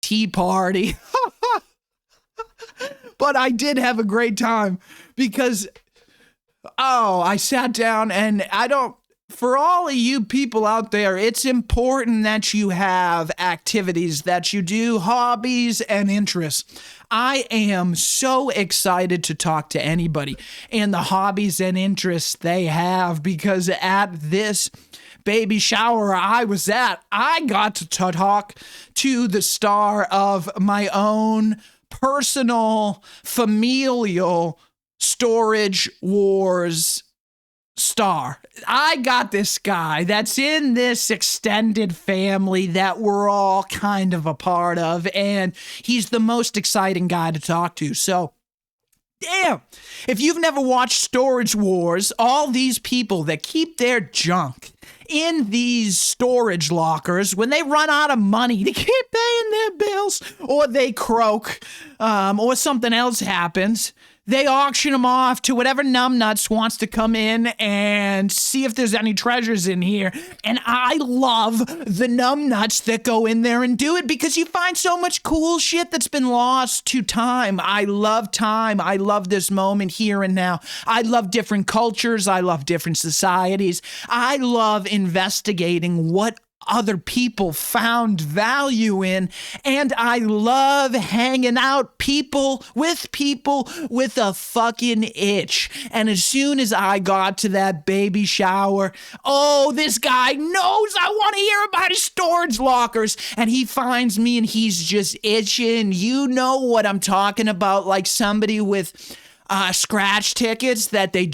tea party. But I did have a great time because, I sat down and for all of you people out there, it's important that you have activities, that you do hobbies and interests. I am so excited to talk to anybody and the hobbies and interests they have, because at this baby shower I was at, I got to talk to the star of my own personal, familial Storage Wars star. I got this guy that's in this extended family that we're all kind of a part of, and he's the most exciting guy to talk to. So, damn, if you've never watched Storage Wars, all these people that keep their junk in these storage lockers, when they run out of money to keep paying their bills, or they croak, or something else happens, they auction them off to whatever numbnuts wants to come in and see if there's any treasures in here. And I love the numbnuts that go in there and do it, because you find so much cool shit that's been lost to time. I love time. I love this moment here and now. I love different cultures. I love different societies. I love investigating what other people found value in, and I love hanging out with people with a fucking itch. And as soon as I got to that baby shower, this guy knows I want to hear about his storage lockers, and he finds me and he's just itching. You know what I'm talking about, like somebody with scratch tickets that they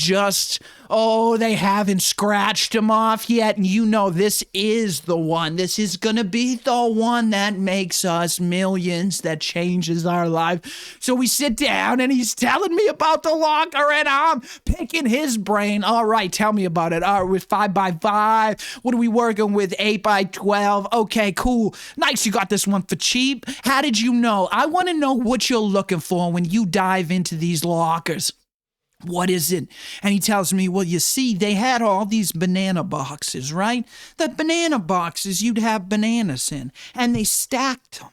haven't scratched them off yet. And you know, this is the one. This is going to be the one that makes us millions, that changes our life. So we sit down and he's telling me about the locker and I'm picking his brain. All right, tell me about it. All right, with 5x5. What are we working with? 8x12. Okay, cool. Nice. You got this one for cheap. How did you know? I want to know what you're looking for when you dive into these lockers. What is it? And he tells me, well, you see, they had all these banana boxes, right? The banana boxes you'd have bananas in, and they stacked them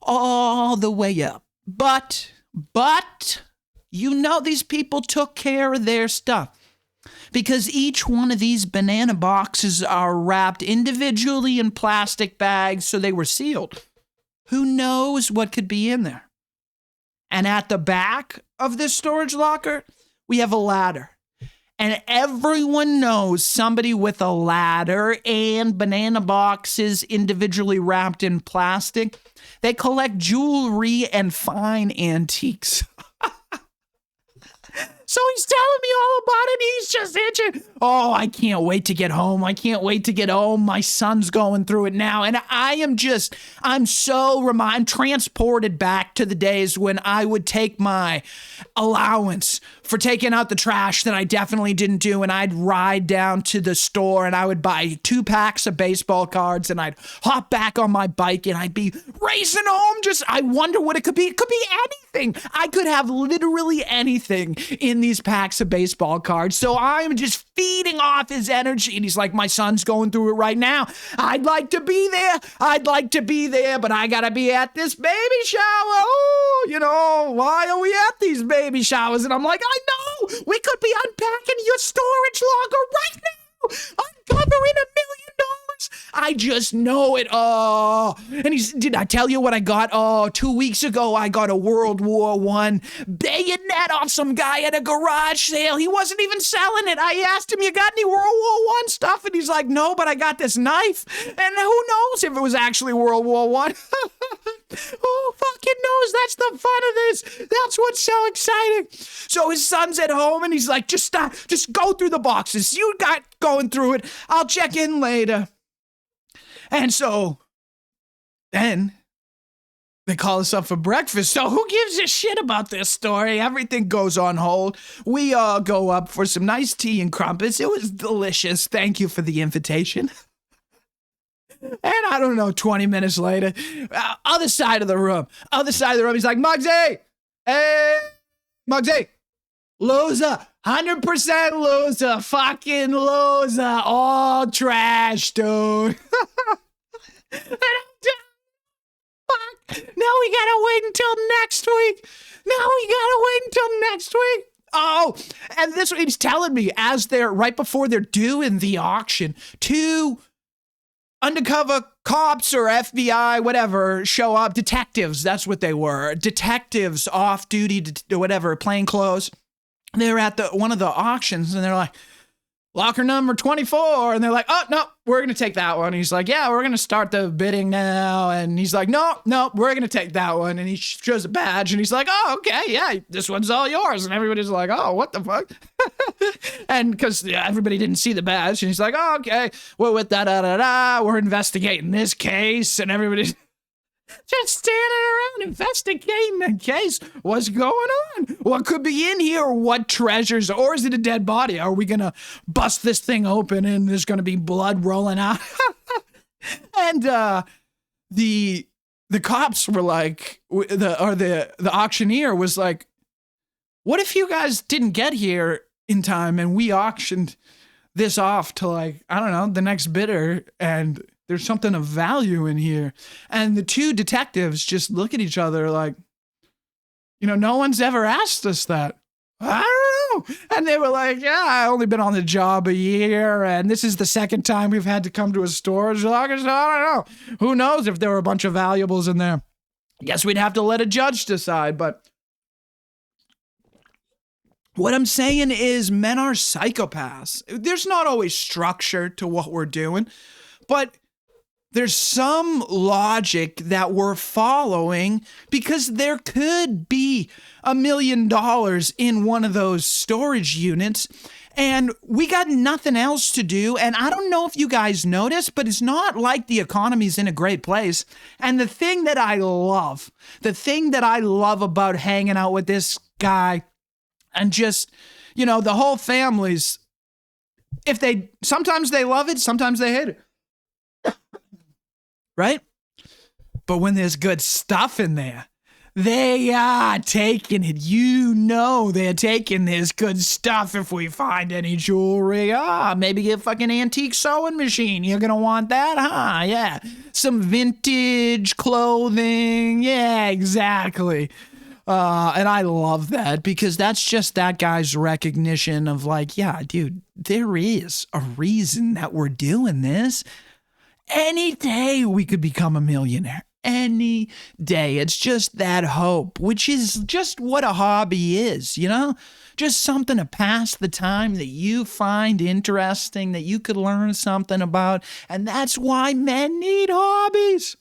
all the way up. But, you know, these people took care of their stuff, because each one of these banana boxes are wrapped individually in plastic bags, so they were sealed. Who knows what could be in there? And at the back of this storage locker, we have a ladder. And everyone knows somebody with a ladder and banana boxes individually wrapped in plastic. They collect jewelry and fine antiques. So he's telling me all about it. He's just itching. Oh, I can't wait to get home. I can't wait to get home. My son's going through it now. And I'm transported back to the days when I would take my allowance for taking out the trash that I definitely didn't do. And I'd ride down to the store and I would buy 2 packs of baseball cards and I'd hop back on my bike and I'd be racing home. I wonder what it could be. It could be anything. I could have literally anything in these packs of baseball cards. So I'm just feeding off his energy. And he's like, my son's going through it right now. I'd like to be there, but I gotta be at this baby shower. Oh, why are we at these baby showers? And I'm like, I know, we could be unpacking your storage locker right now, uncovering $1 million. I just know it. And did I tell you what I got? 2 weeks ago, I got a World War I bayonet off some guy at a garage sale. He wasn't even selling it. I asked him, you got any World War I stuff? And he's like, no, but I got this knife. And who knows if it was actually World War I? Who fucking knows? That's the fun of this. That's what's so exciting. So his son's at home and he's like, just go through the boxes. You got going through it. I'll check in later. And so then they call us up for breakfast. So who gives a shit about this story? Everything goes on hold. We all go up for some nice tea and crumpets. It was delicious. Thank you for the invitation. And I don't know, 20 minutes later, other side of the room, he's like, Mugsy, hey, Mugsy, loser, 100% loser, fucking loser, all trash, dude. And I'm fuck, now we gotta wait until next week. Now we gotta wait until next week. Oh, and this he's telling me as they're right before they're doing the auction, 2 undercover cops or FBI, whatever, show up. Detectives, that's what they were. Detectives off duty, whatever, plain clothes. They're at one of the auctions, and they're like, locker number 24. And they're like, oh, no, we're going to take that one. And he's like, yeah, we're going to start the bidding now. And he's like, no, we're going to take that one. And he shows a badge, and he's like, oh, okay, yeah, this one's all yours. And everybody's like, oh, what the fuck? And because everybody didn't see the badge, and he's like, oh, okay, well, with da-da-da-da, we're investigating this case. And everybody's just standing around investigating the case. What's going on? What could be in here? What treasures? Or is it a dead body? Are we going to bust this thing open and there's going to be blood rolling out? And the cops were like, the auctioneer was like, what if you guys didn't get here in time and we auctioned this off to, like, I don't know, the next bidder, and there's something of value in here? And the 2 detectives just look at each other like, no one's ever asked us that. I don't know. And they were like, yeah, I only been on the job a year, and this is the second time we've had to come to a storage locker, so I don't know. Who knows if there were a bunch of valuables in there? Guess we'd have to let a judge decide, but what I'm saying is men are psychopaths. There's not always structure to what we're doing, but there's some logic that we're following, because there could be $1 million in one of those storage units, and we got nothing else to do. And I don't know if you guys notice, but it's not like the economy's in a great place. And the thing that I love about hanging out with this guy, and just, the whole family's, sometimes they love it, sometimes they hate it. Right? But when there's good stuff in there, they are taking it. They're taking this good stuff. If we find any jewelry, maybe a fucking antique sewing machine. You're going to want that, huh? Yeah. Some vintage clothing. Yeah, exactly. And I love that, because that's just that guy's recognition of, like, yeah, dude, there is a reason that we're doing this. Any day we could become a millionaire. Any day. It's just that hope, which is just what a hobby is, Just something to pass the time that you find interesting, that you could learn something about. And that's why men need hobbies.